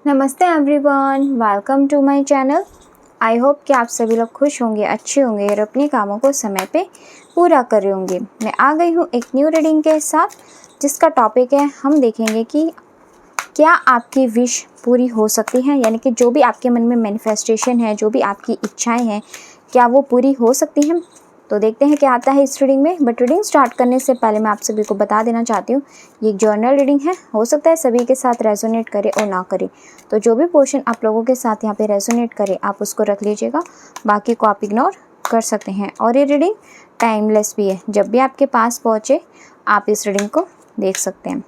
नमस्ते everyone, welcome to my channel. I hope कि आप सभी लोग खुश होंगे, अच्छे होंगे और अपने कामों को समय पे पूरा कर रहे होंगे। मैं आ गई हूँ एक न्यू रीडिंग के साथ, जिसका टॉपिक है हम देखेंगे कि क्या आपकी विश पूरी हो सकती है, यानी कि जो भी आपके मन में मैनिफेस्टेशन है, जो भी आपकी इच्छाएं हैं, क्या वो पूरी हो सकती हैं। तो देखते हैं क्या आता है इस रीडिंग में। बट रीडिंग स्टार्ट करने से पहले मैं आप सभी को बता देना चाहती हूँ, ये एक जर्नल रीडिंग है। हो सकता है सभी के साथ रेजोनेट करे और ना करे, तो जो भी पोर्शन आप लोगों के साथ यहाँ पे रेजोनेट करे आप उसको रख लीजिएगा, बाकी को आप इग्नोर कर सकते हैं। और ये रीडिंग टाइमलेस भी है, जब भी आपके पास पहुँचे आप इस रीडिंग को देख सकते हैं।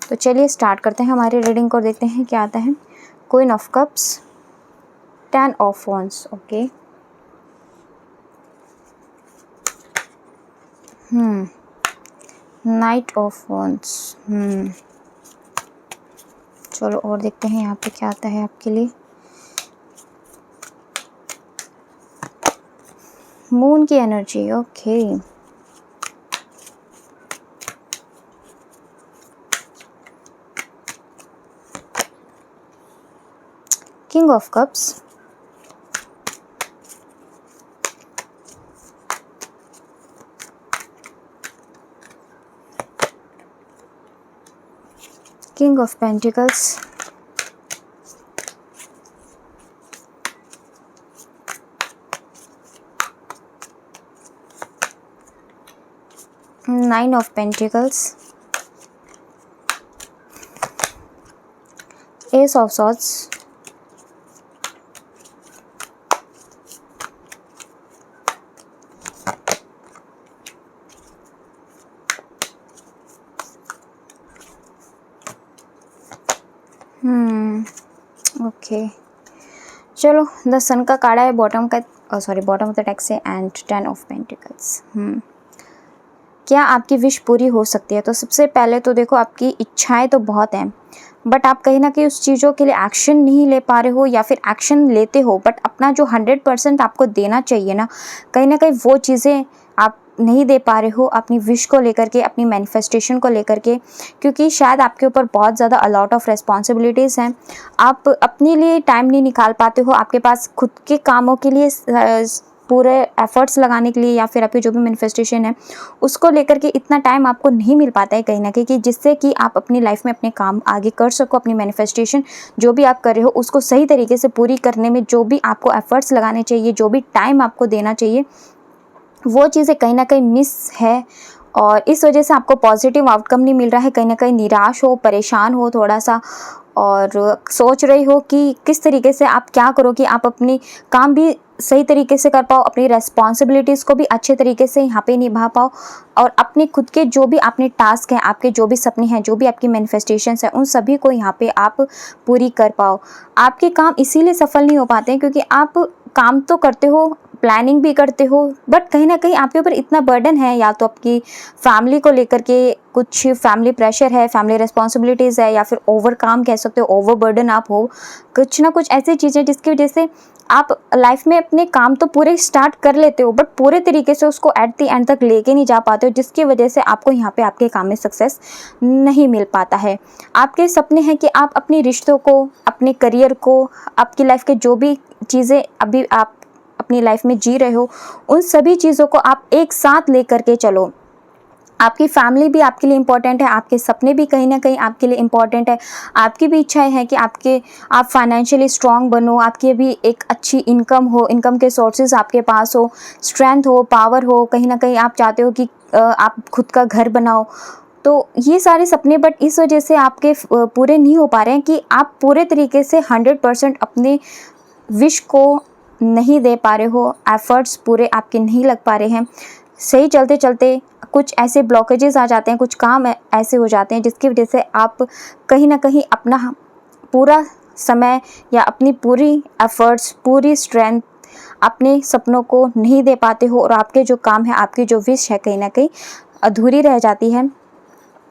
तो चलिए स्टार्ट करते हैं हमारी रीडिंग को और देखते हैं क्या आता है। Queen of cups, 10 of wands, okay. Night of wands. चलो और देखते हैं यहाँ पे क्या आता है आपके लिए। मून की energy, okay. King of cups, king of pentacles, nine of pentacles, S of swords, okay. चलो द सन का कार्ड है बॉटम का, बॉटम ऑफ द डेक से, एंड 10 ऑफ पेंटिकल्स। क्या आपकी विश पूरी हो सकती है? तो सबसे पहले तो देखो, आपकी इच्छाएं तो बहुत हैं, बट आप कहीं ना कहीं उस चीज़ों के लिए एक्शन नहीं ले पा रहे हो, या फिर एक्शन लेते हो बट अपना जो 100% आपको देना चाहिए ना कहीं वो चीज़ें आप नहीं दे पा रहे हो अपनी विश को लेकर के, अपनी मैनिफेस्टेशन को लेकर के, क्योंकि शायद आपके ऊपर बहुत ज़्यादा अलॉट ऑफ रिस्पॉन्सिबिलिटीज़ हैं। आप अपने लिए टाइम नहीं निकाल पाते हो, आपके पास खुद के कामों के लिए पूरे एफर्ट्स लगाने के लिए, या फिर आपकी जो भी मैनिफेस्टेशन है उसको लेकर के इतना टाइम आपको नहीं मिल पाता है कहीं ना कहीं, कि जिससे कि आप अपनी लाइफ में अपने काम आगे कर सको, अपनी मैनिफेस्टेशन जो भी आप कर रहे हो उसको सही तरीके से पूरी करने में जो भी आपको एफर्ट्स लगाने चाहिए, जो भी टाइम आपको देना चाहिए, वो चीज़ें कहीं ना कहीं मिस है। और इस वजह से आपको पॉजिटिव आउटकम नहीं मिल रहा है, कहीं ना कहीं निराश हो, परेशान हो थोड़ा सा, और सोच रही हो कि किस तरीके से आप क्या करो कि आप अपनी काम भी सही तरीके से कर पाओ, अपनी रेस्पॉन्सिबिलिटीज़ को भी अच्छे तरीके से यहाँ पे निभा पाओ, और अपने खुद के जो भी अपने टास्क हैं, आपके जो भी सपने हैं, जो भी आपकी मैनिफेस्टेशंस हैं, उन सभी को यहाँ पे आप पूरी कर पाओ। आपके काम इसीलिए सफल नहीं हो पाते हैं क्योंकि आप काम तो करते हो, प्लानिंग भी करते हो, बट कहीं ना कहीं आपके ऊपर इतना बर्डन है, या तो आपकी फैमिली को लेकर के कुछ फैमिली प्रेशर है, फैमिली रिस्पॉन्सिबिलिटीज़ है, या फिर ओवर काम कह सकते हो, ओवर बर्डन आप हो, कुछ ना कुछ ऐसी चीज़ें जिसकी वजह से आप लाइफ में अपने काम तो पूरे स्टार्ट कर लेते हो बट पूरे तरीके से उसको एट द एंड तक लेके नहीं जा पाते हो, जिसकी वजह से आपको यहाँ पे आपके काम में सक्सेस नहीं मिल पाता है। आपके सपने हैं कि आप अपने रिश्तों को, अपने करियर को, आपकी लाइफ के जो भी चीज़ें अभी आप अपनी लाइफ में जी रहे हो, उन सभी चीज़ों को आप एक साथ लेकर के चलो। आपकी फैमिली भी आपके लिए इम्पॉर्टेंट है, आपके सपने भी कहीं ना कहीं आपके लिए इम्पॉर्टेंट है, आपकी भी इच्छाएं हैं कि आप फाइनेंशियली स्ट्रांग बनो, आपकी भी एक अच्छी इनकम हो, इनकम के सोर्सेज आपके पास हो, स्ट्रेंथ हो, पावर हो, कहीं ना कहीं आप चाहते हो कि आप खुद का घर बनाओ। तो ये सारे सपने बट इस वजह से आपके पूरे नहीं हो पा रहे हैं कि आप पूरे तरीके से 100% अपने विश को नहीं दे पा रहे हो, एफर्ट्स पूरे आपके नहीं लग पा रहे हैं। सही चलते चलते कुछ ऐसे ब्लॉकेजेस आ जाते हैं, कुछ काम ऐसे हो जाते हैं जिसकी वजह से आप कहीं ना कहीं अपना पूरा समय या अपनी पूरी एफर्ट्स, पूरी स्ट्रेंथ अपने सपनों को नहीं दे पाते हो, और आपके जो काम है, आपकी जो विश है कहीं ना कहीं अधूरी रह जाती है,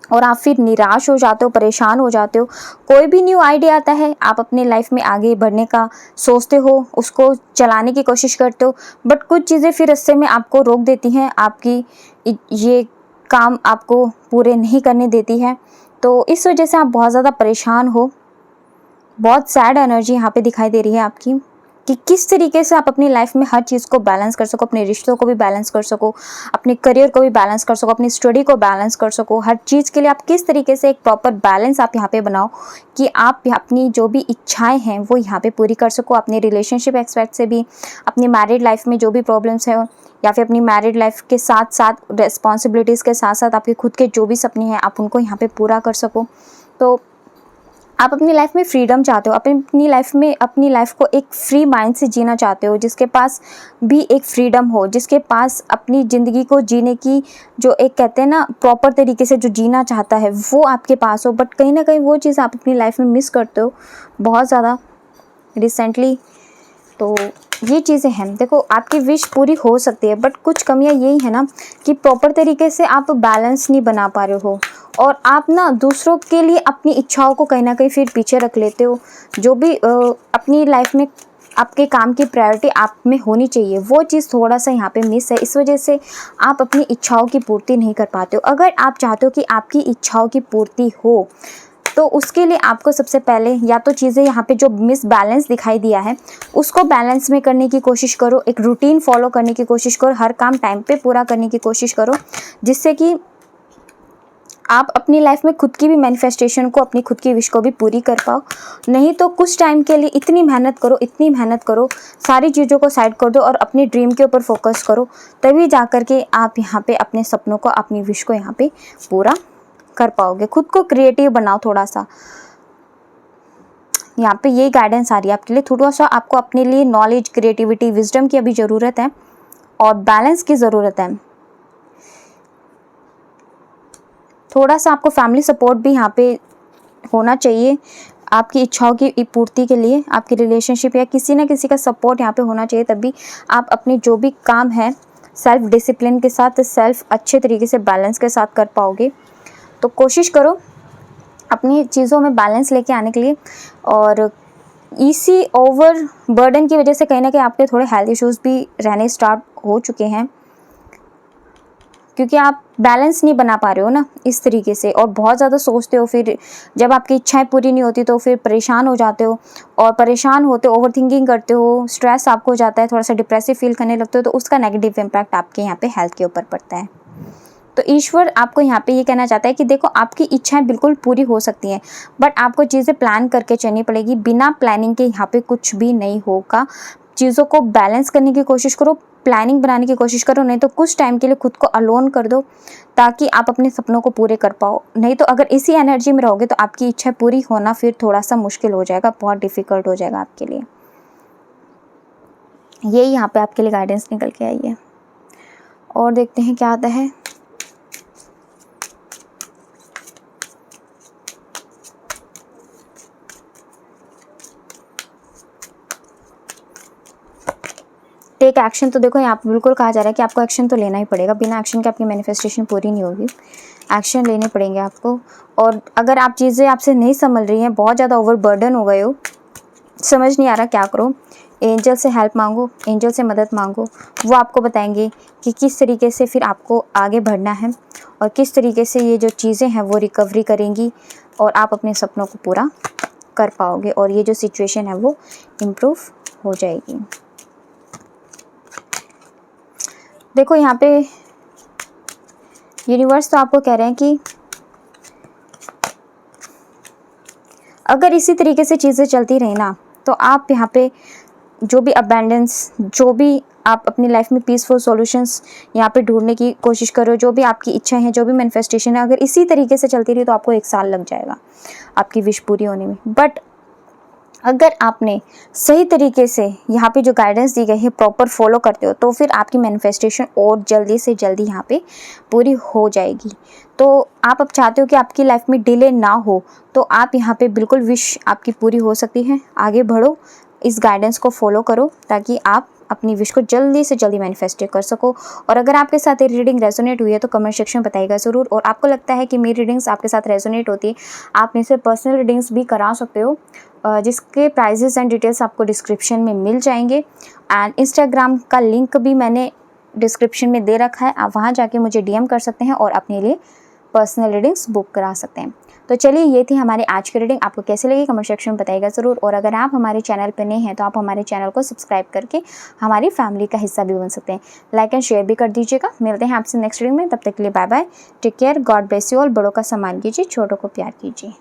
और आप फिर निराश हो जाते हो, परेशान हो जाते हो। कोई भी न्यू आइडिया आता है, आप अपने लाइफ में आगे बढ़ने का सोचते हो, उसको चलाने की कोशिश करते हो, बट कुछ चीज़ें फिर रास्ते में आपको रोक देती हैं, आपकी ये काम आपको पूरे नहीं करने देती है। तो इस वजह से आप बहुत ज़्यादा परेशान हो। बहुत सैड एनर्जी यहाँ पे दिखाई दे रही है आपकी, कि किस तरीके से आप अपनी लाइफ में हर चीज़ को बैलेंस कर सको, अपने रिश्तों को भी बैलेंस कर सको, अपने करियर को भी बैलेंस कर सको, अपनी स्टडी को बैलेंस कर सको। हर चीज़ के लिए आप किस तरीके से एक प्रॉपर बैलेंस आप यहाँ पे बनाओ कि आप अपनी जो भी इच्छाएं हैं वो यहाँ पे पूरी कर सको। अपने रिलेशनशिप एक्सपेक्ट से भी, अपनी मैरिड लाइफ में जो भी प्रॉब्लम्स है, या फिर अपनी मैरिड लाइफ के साथ साथ रिस्पॉन्सिबिलिटीज़ के साथ साथ आपके खुद के जो भी सपने हैं आप उनको यहाँ पे पूरा कर सको। तो आप अपनी लाइफ में फ्रीडम चाहते हो, अपनी लाइफ में अपनी लाइफ को एक फ्री माइंड से जीना चाहते हो, जिसके पास भी एक फ्रीडम हो, जिसके पास अपनी ज़िंदगी को जीने की जो एक कहते हैं ना प्रॉपर तरीके से जो जीना चाहता है वो आपके पास हो। बट कहीं ना कहीं वो चीज़ आप अपनी लाइफ में मिस करते हो बहुत ज़्यादा रिसेंटली। तो ये चीज़ें हैं, देखो आपकी विश पूरी हो सकती है, बट कुछ कमियां यही है ना कि प्रॉपर तरीके से आप बैलेंस नहीं बना पा रहे हो, और आप ना दूसरों के लिए अपनी इच्छाओं को कहीं ना कहीं फिर पीछे रख लेते हो। जो भी अपनी लाइफ में आपके काम की प्रायोरिटी आप में होनी चाहिए वो चीज़ थोड़ा सा यहाँ पे मिस है, इस वजह से आप अपनी इच्छाओं की पूर्ति नहीं कर पाते हो। अगर आप चाहते हो कि आपकी इच्छाओं की पूर्ति हो तो उसके लिए आपको सबसे पहले या तो चीज़ें यहाँ पे जो मिस बैलेंस दिखाई दिया है उसको बैलेंस में करने की कोशिश करो, एक रूटीन फॉलो करने की कोशिश करो, हर काम टाइम पे पूरा करने की कोशिश करो, जिससे कि आप अपनी लाइफ में खुद की भी मैनिफेस्टेशन को, अपनी खुद की विश को भी पूरी कर पाओ। नहीं तो कुछ टाइम के लिए इतनी मेहनत करो, सारी चीज़ों को साइड कर दो और अपनी ड्रीम के ऊपर फोकस करो, तभी जा कर के आप यहाँ पे अपने सपनों को, अपनी विश को यहाँ पे पूरा कर पाओगे। खुद को क्रिएटिव बनाओ थोड़ा सा, यहाँ पे ये गाइडेंस आ रही है आपके लिए। थोड़ा सा आपको अपने लिए नॉलेज, क्रिएटिविटी, विजडम की अभी ज़रूरत है और बैलेंस की ज़रूरत है। थोड़ा सा आपको फैमिली सपोर्ट भी यहाँ पे होना चाहिए आपकी इच्छाओं की पूर्ति के लिए। आपकी रिलेशनशिप या किसी ना किसी का सपोर्ट यहाँ पे होना चाहिए, तभी आप अपने जो भी काम है सेल्फ डिसिप्लिन के साथ, सेल्फ अच्छे तरीके से बैलेंस के साथ कर पाओगे। तो कोशिश करो अपनी चीज़ों में बैलेंस लेके आने के लिए। और इसी ओवर बर्डन की वजह से कहीं ना कहीं आपके थोड़े हेल्थ इश्यूज़ भी रहने स्टार्ट हो चुके हैं, क्योंकि आप बैलेंस नहीं बना पा रहे हो ना इस तरीके से, और बहुत ज़्यादा सोचते हो। फिर जब आपकी इच्छाएं पूरी नहीं होती तो फिर परेशान हो जाते हो, और परेशान होते हो, ओवर थिंकिंग करते हो, स्ट्रेस आपको हो जाता है, थोड़ा सा डिप्रेसिव फील करने लगते हो, तो उसका नेगेटिव इम्पैक्ट आपके यहाँ पे हेल्थ के ऊपर पड़ता है। तो ईश्वर आपको यहाँ पे ये कहना चाहता है कि देखो आपकी इच्छाएं बिल्कुल पूरी हो सकती हैं, बट आपको चीज़ें प्लान करके चलनी पड़ेगी। बिना प्लानिंग के यहाँ पे कुछ भी नहीं होगा। चीज़ों को बैलेंस करने की कोशिश करो, प्लानिंग बनाने की कोशिश करो, नहीं तो कुछ टाइम के लिए खुद को अलोन कर दो ताकि आप अपने सपनों को पूरे कर पाओ। नहीं तो अगर इसी एनर्जी में रहोगे तो आपकी इच्छा पूरी होना फिर थोड़ा सा मुश्किल हो जाएगा, बहुत डिफ़िकल्ट हो जाएगा आपके लिए। यही यहाँ पे आपके लिए गाइडेंस निकल के आई है। और देखते हैं क्या आता है। टेक एक्शन, तो देखो यहाँ पे बिल्कुल कहा जा रहा है कि आपको एक्शन तो लेना ही पड़ेगा। बिना एक्शन के आपकी मैनिफेस्टेशन पूरी नहीं होगी, एक्शन लेने पड़ेंगे आपको। और अगर आप चीज़ें आपसे नहीं संभल रही हैं, बहुत ज़्यादा ओवर बर्डन हो गए हो, समझ नहीं आ रहा क्या करो, एंजल से हेल्प मांगो, एंजल से मदद मांगो। वो आपको बताएंगे कि किस तरीके से फिर आपको आगे बढ़ना है और किस तरीके से ये जो चीज़ें हैं वो रिकवरी करेंगी और आप अपने सपनों को पूरा कर पाओगे, और ये जो सिचुएशन है वो इम्प्रूव हो जाएगी। देखो यहाँ पे यूनिवर्स तो आपको कह रहे हैं कि अगर इसी तरीके से चीज़ें चलती रही ना तो आप यहाँ पे जो भी अबेंडेंस, जो भी आप अपनी लाइफ में पीसफुल सॉल्यूशंस यहाँ पे ढूंढने की कोशिश करो, जो भी आपकी इच्छा है, जो भी मैनिफेस्टेशन है, अगर इसी तरीके से चलती रही तो आपको 1 साल लग जाएगा आपकी विश पूरी होने में। बट अगर आपने सही तरीके से यहाँ पे जो गाइडेंस दी गई है प्रॉपर फॉलो करते हो तो फिर आपकी मैनिफेस्टेशन और जल्दी से जल्दी यहाँ पे पूरी हो जाएगी। तो आप अब चाहते हो कि आपकी लाइफ में डिले ना हो, तो आप यहाँ पे बिल्कुल विश आपकी पूरी हो सकती है। आगे बढ़ो, इस गाइडेंस को फॉलो करो ताकि आप अपनी विश को जल्दी से जल्दी मैनिफेस्ट कर सको। और अगर आपके साथ ये रीडिंग रेजोनेट हुई है तो कमेंट सेक्शन में बताइएगा ज़रूर। और आपको लगता है कि मेरी रीडिंग्स आपके साथ रेजोनेट होती है, आप मेरे से पर्सनल रीडिंग्स भी करा सकते हो, जिसके प्राइजेस एंड डिटेल्स आपको डिस्क्रिप्शन में मिल जाएंगे। एंड इंस्टाग्राम का लिंक भी मैंने डिस्क्रिप्शन में दे रखा है, आप वहाँ जाके मुझे DM कर सकते हैं और अपने लिए पर्सनल रीडिंग्स बुक करा सकते हैं। तो चलिए ये थी हमारी आज की रीडिंग। आपको कैसे लगी कमेंट सेक्शन में बताइएगा ज़रूर। और अगर आप हमारे चैनल पर नए हैं तो आप हमारे चैनल को सब्सक्राइब करके हमारी फैमिली का हिस्सा भी बन सकते हैं। लाइक एंड शेयर भी कर दीजिएगा। मिलते हैं आपसे नेक्स्ट रीडिंग में, तब तक के लिए bye bye, take care, God bless you all. बड़ों का सम्मान कीजिए, छोटों को प्यार कीजिए।